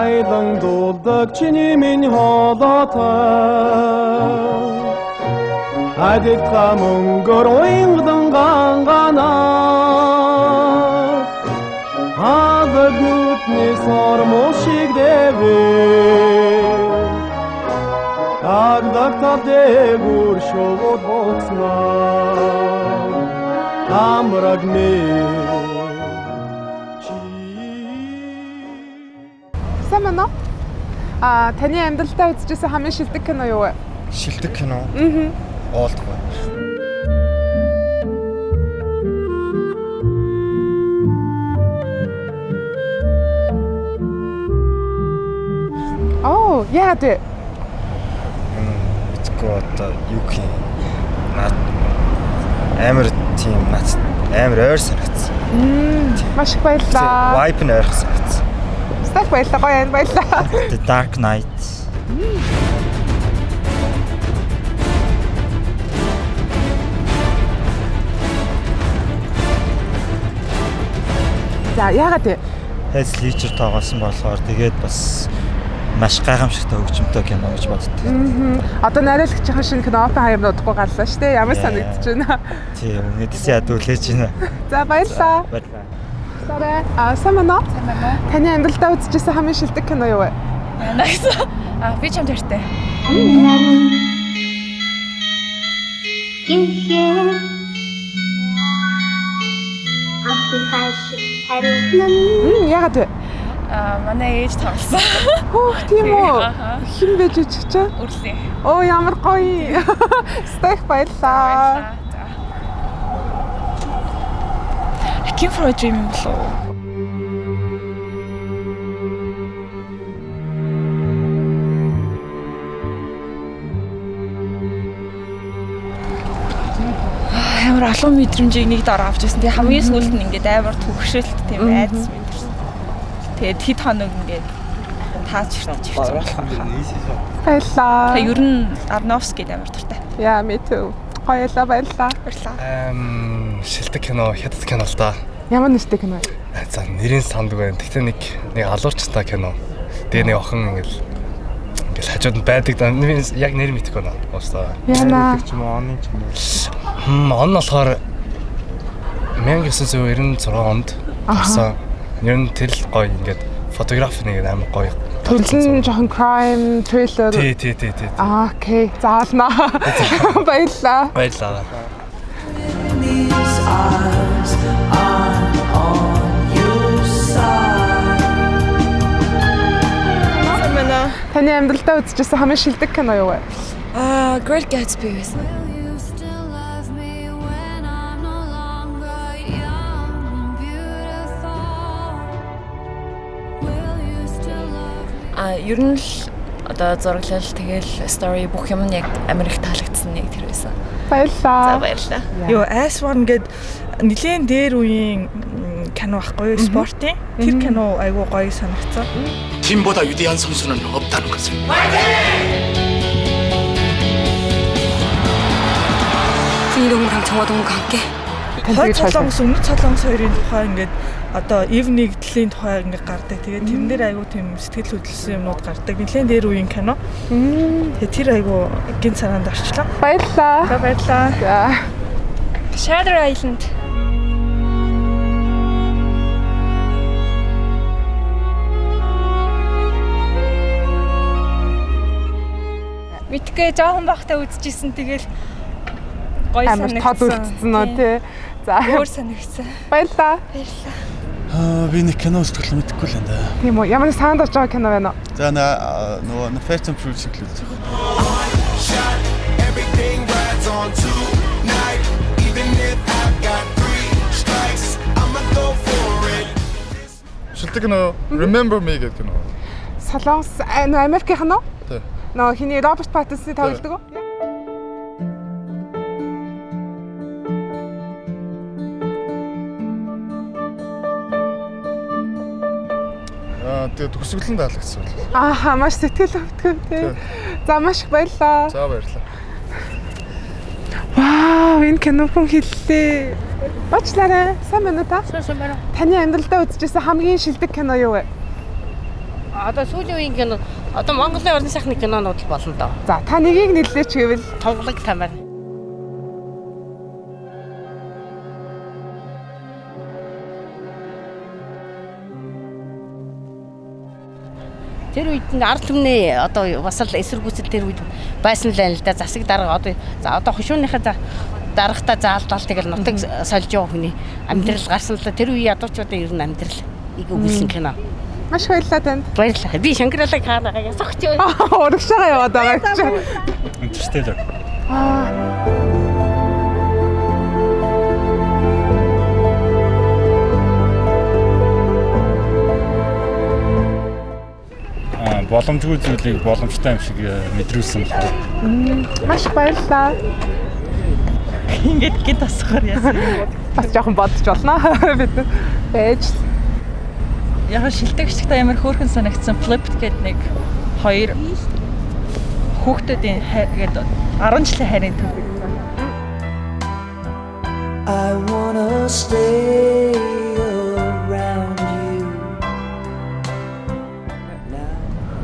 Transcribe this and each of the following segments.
Айлан дуулдаг чиний минь хоолойтой Адилха мөнгөр уянгадан ганганаа Хадаг нүдний сормол шиг дэвээ Агдаг тавдэгүр шовод хоцнаа Амраг нэ Самана таны амьдралдаа үзчихсэн хамгийн шилдэг кино юу вэ? Шилдэг кино. Олдгой. Oh, яа дээ. Битгоо одоо юу гэх юм. Амар тийм нац амар ойр санагдсан. Маш их баярлалаа. Vibe нь ойрхон санагдсан. Стах баярлалаа, баярлалаа. The Dark Knight. За яагаад вэ? Heath Ledger тоглосон болохоор тэгээд бас маш гайхамшигтай хөгжмөнтэй кино гэж боддог. Одоо найруулагчийн шинэ кино Oppenheimer удахгүй гарлаа шүү дээ. Ямар санагдаж байна? Тийм, мэдээсээ ядуулж байна. За баярлалаа. Баярлалаа. Самана. Таны амьдралдаа үзчихсэн хамгийн шилдэг кино юу вэ? Nice. Би ч амтэртэй. Яагаад вэ? Манай ээж тоглосон. Хөөх тийм үү? Хэн байж чичээ? Үрлээ. Оо ямар гоё. Стах баярлалаа. Requiem for a Dream болов. Амар олон мэдрэмжийг нэг дор авч ирсэн. Тэгээ хамгийн сүүлд нь ингээд амар төгшөлт тийм айдас мэдэрсэн. Тэгээд хэд хоног ингээд таач ирчихсэн болохоор. Баярлалаа. Тэгээ ер нь Арнофскид амар дуртай. Яа, me too. Баярлалаа, баярлалаа. Баярлалаа. Шилдэг кино, хятад кино л да. Ямар нэртэй кино вэ? За нэрийн сандг байна. Гэхдээ нэг алуурчтай кино. Тэгээ нэг охин ингээл хажууд нь байдаг. Яг нэр мэдэхгүй байна. Уусаа. Яна. Ч юм уу оны ч юм уу. Он нь болохоор 1996 онд гарсан. Ер нь тэл гоё ингээд фотографи нэг амар гоё. Төлн жоохон crime thriller. Тий. Окей. Заалнаа. Баярлалаа. Баярлалаа. Таны амьдралдаа үзчихсэн хамгийн шилдэг кино юу вэ? Great Gatsby байсан. Ер нь л одоо зураглал тэгэл story бүх юм нь яг амар их таалагдсан нэг тэр байсан. Баярлалаа. За баярлалаа. Йоо, Ice One гээд нэлээд дээр үеийн кино байхгүй юу? Спортын. Тэр кино айгүй гоё санагдсан. 팀보다 위대한 선수는 없다는 것을. 진동이랑 정화동과 함께 Хойд Солонгос, Өмнөд Солонгос хоёрын тухай ингээд одоо Evening Lee-ийн тухай ингээд гардаг. Тэгээд тэрнээр айгүй тийм сэтгэл хөдлөсөн юмнууд гардаг. Нэлээд дээр үеийн кино. Тэгээд тэр айгүй гин санаанд орчлоо. Баярлалаа. Баярлалаа. Shutter Island. Мэдгүй жоохон бахтай үзчихсэн тэгэл гоё санагдсан. Амар тод үлдсэн үү тий. За өөр санагдсан. баярлалаа. Би нэг кино үзтгэлээ мэдэхгүй л энэ да. Тийм үү. Ямар санд орж байгаа кино байна уу? За нөгөө Fast and Furious шиг л үзэх. Шилдэг кино Remember Me гэдэг кино. Солонгос Америкийн кино? Тий. Нөө хиний Роберт Паттинсны тоглодог уу? Тэгээ төгсгөлн таалагдсан бол. Ааха, маш сэтгэл өвтгөө тий. За маш их баярлалаа. За баярлалаа. Вау, энэ кино хүн хэллээ. Бачлаарай. Сайн байна уу та? Сайн байна. Таны амьдралдаа үзчихсэн хамгийн шилдэг кино юу вэ? Одоо сүүлийн үеийн кино одоо Монголын орны сайхны кинонууд л болно доо. За та нэгийг нэлээч гэвэл Тонголог тамаар. Тэр үед ард түмний одоо бас л эсэргүүцэл тэр үед байсан л байна л да. Засаг дарга одоо хошууныхаа дарагтаа заалдаал тэгэл нутаг сольж яваа хүний амьдрал гарсан л да. Тэр үеийн ядуучуудын ер нь амьдрал өгүүлсэн кино. Маш баярлалаа танд. Баярлалаа. Би Шангралаг хаанагаа согч юу. Урагшаага яваад байгаа ч. Интерстеллар. Боломжгүй зүйлийг боломжтой юм шиг мэдрүүлсэн байна. Маш баярлалаа. Ингээд гид тасгаар яасан. Бас жоохон бодож болно. Бид байж. Яг шилдэгчтэй амар хөөрхөн санагдсан Flipped гэдэг нэг хоёр хүүхдүүдийн гэдэг 10 жилийн хайрын төв. I wanna stay around you.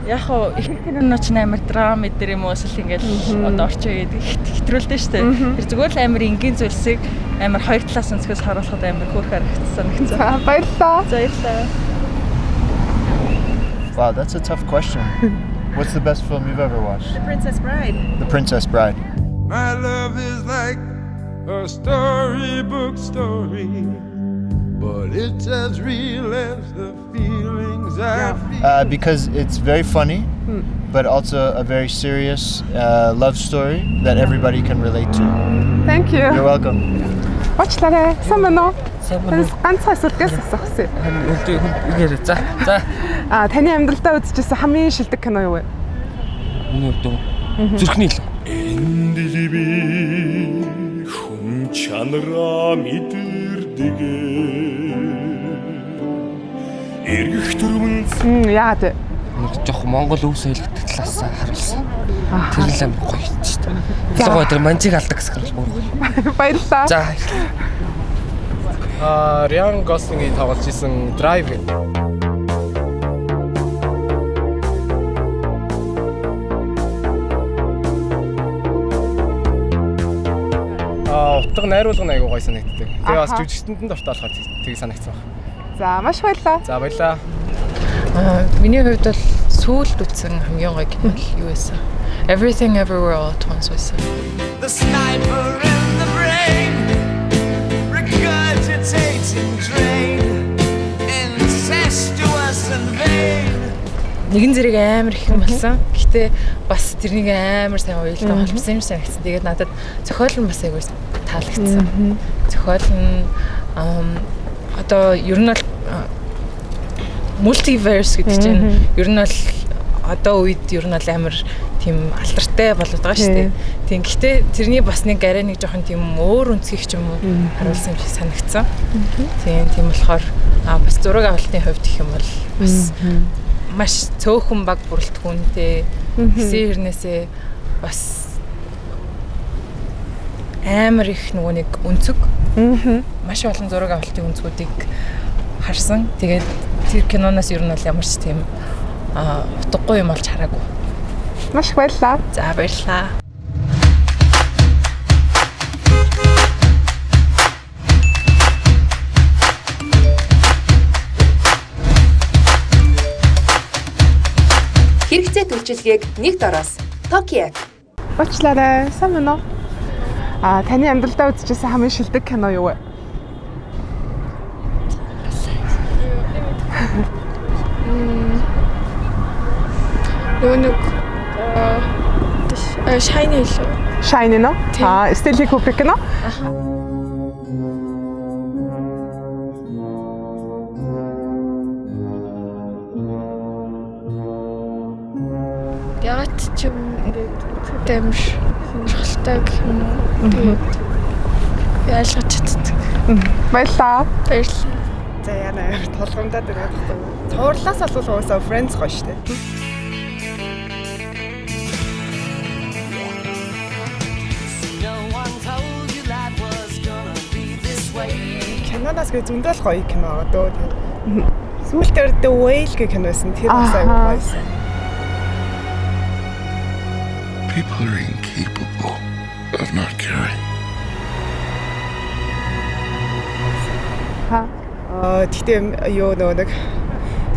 Яг хоо их киноч амар драм мэдэр юм уу эсвэл ингээл одоо орчин үед хэтрүүлдэ штэ. Тэр зүгээр л амар энгийн зүйлсийг амар хоёр талаас өнцгөөс харуулхад амар хөөрхөн харагдсан. Баярлалаа. Баярлалаа. Wow, that's a tough question. What's the best film you've ever watched? The Princess Bride. The Princess Bride. My love is like a storybook story, but it's as real as the feelings I feel. Because it's very funny, but also a very serious love story that everybody can relate to. Thank you. You're welcome. Очлаарай. Сайн байна уу? Ганцхан асуултаас асуух юм. За. Таны амьдралдаа үзчихсэн хамгийн шилдэг кино юу вэ? Миний хувьд зүрхний л. Энд би хүн чанараа мэдэрдэг. Эргэх төрмөн. Яагаад вэ? Нэг жоох Монгол өв соёлтой талаас харуулсан. Тэр л амар гоё шүү дээ. Ялангуяа тэр манжиг алдаг гэсэн юм. Баярлалаа. За. Ryan Gosling-ийн тоглож исэн Drive. Утга найруулга нь айгуу гоё санагддаг. Тэгээ бас жүжигчтэнд нь дуртаалахад тийг санагдсан байна. За маш баярлалаа. За баярлалаа. Миний хувьд бол сүүлд үзсэн хамгийн гоё кино юу байсан? Everything Everywhere All at Once байсан. The sniper in the brain, regurgitating drain, incestuous and vain. Нэгэн зэрэг амар их юм болсон. Гэтэ бас тэрнийг амар сайн уялдаа холбосон юм санагдсан. Тэгээд надад зохиол нь бас айгүй таалагдсан. Зохиол нь одоо ер нь бол multiverse гэдэг чинь ер нь бол одоо үед ер нь бол амар тийм алдартай болоод байгаа шүү дээ. Тийм гэхдээ тэрний бас нэг арай нэг жоохон тийм өөр өнцгийх ч юм уу харуулсан юм шиг санагдсан. Тийм болохоор бас зураг авалтын хувьд гэх юм бол бас маш цөөхөн баг бүрэлдэхүүнтэй гэсэн хэрнээсээ бас амар их нөгөө нэг өнцөг маш олон зураг авалтын өнцгүүдийг харсан. Тэгээд тэр киноноос ер нь бол ямар ч тийм утгагүй юм болж хараагүй. Маш баярлалаа. За баярлалаа. Хэрэгцээ үйлчилгээг нэг дороос Токио. Очлаарай. Сайн байна уу? Таны амьдралдаа үзчихсэн хамгийн шилдэг кино юу вэ? Нэг Shiny л. Shiny нөө? Stanley Kubrick нөө? Ягаад ч юм ингээд тэмш сонирхолтой гэх юм уу. Тэгээд ялгаж чаддаг. Баярлалаа. Баярлалаа. За яна толгомдоо дөрөв. Туурлаас асуул уусаа Friends гоё штэ. Киноноос гэ зөндөл гоё кино одоо Сүүлдээр The Whale гэх кино байсан. Тэр бас аюул байсан. People are incapable of not caring. Тэгтээ юу нэг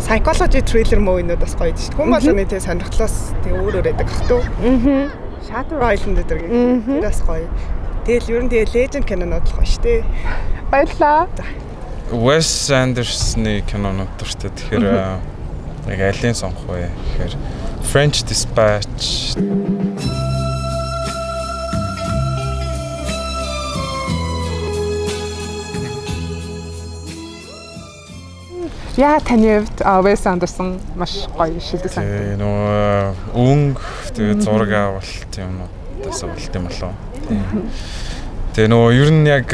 psychology thriller movie-нууд бас гоё шүү дээ. Хүн болгоны тэг сонирхлоос тэг өөр байдаг ах トゥ. Shutter Island гэдэг юм. Тэр бас гоё. Тэгэл ер нь тэг legend кинонууд л гоё шүү дээ. Баярлалаа. Wes Anderson-ы кинонууд дуртай. Тэгэхээр яг алийг сонгох вэ? Тэгэхээр French Dispatch. Яа таны хувьд Wes Anderson маш гоё шилдэг санагдав. Нөгөө өнгө тэгээд зураг авалт юмнуудаас болт юм болов. Тэгээ нөгөө ер нь яг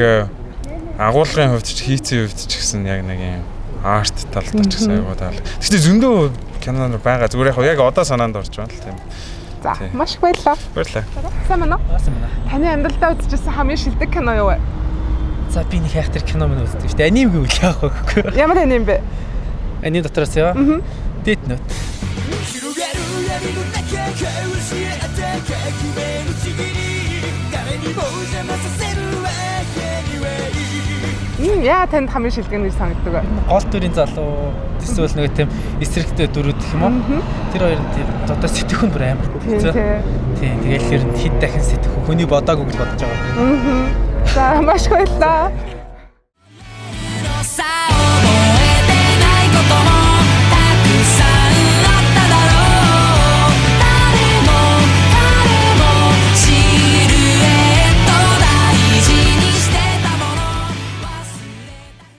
агуулгын хувьд ч хийцийн хувьд ч гэсэн яг нэг юм арт талд ч гэсэн аюул тал. Гэхдээ зөндөө киноноор байгаа. Зүгээр яг одоо санаанд орж байна л тийм. За маш их баярлалаа. Баярлалаа. Сайн байна уу? Сайн байна. Таны амьдралдаа үзчихсэн хамгийн шилдэг кино юу вэ? За би нэг хайхтар кино мөн үздэг шүү дээ. Аним гэвэл яах вэ? Ямар аним бэ? Аним дотроос яа? Death Note. Яа танд хамгийн шилдэг гэж санагддаг вэ? Гол дүрийн залуу эсвэл нэг тийм эсрэгтэй дүрүүд гэх юм уу? Тэр хоёр нь тийм одоо сэтгэхүйн бүр амар хэцүү. Тийм тэгэл тэр хэд дахин сэтгэх хүний бодоагүй гэж бодож байгаа. За маш баярлалаа.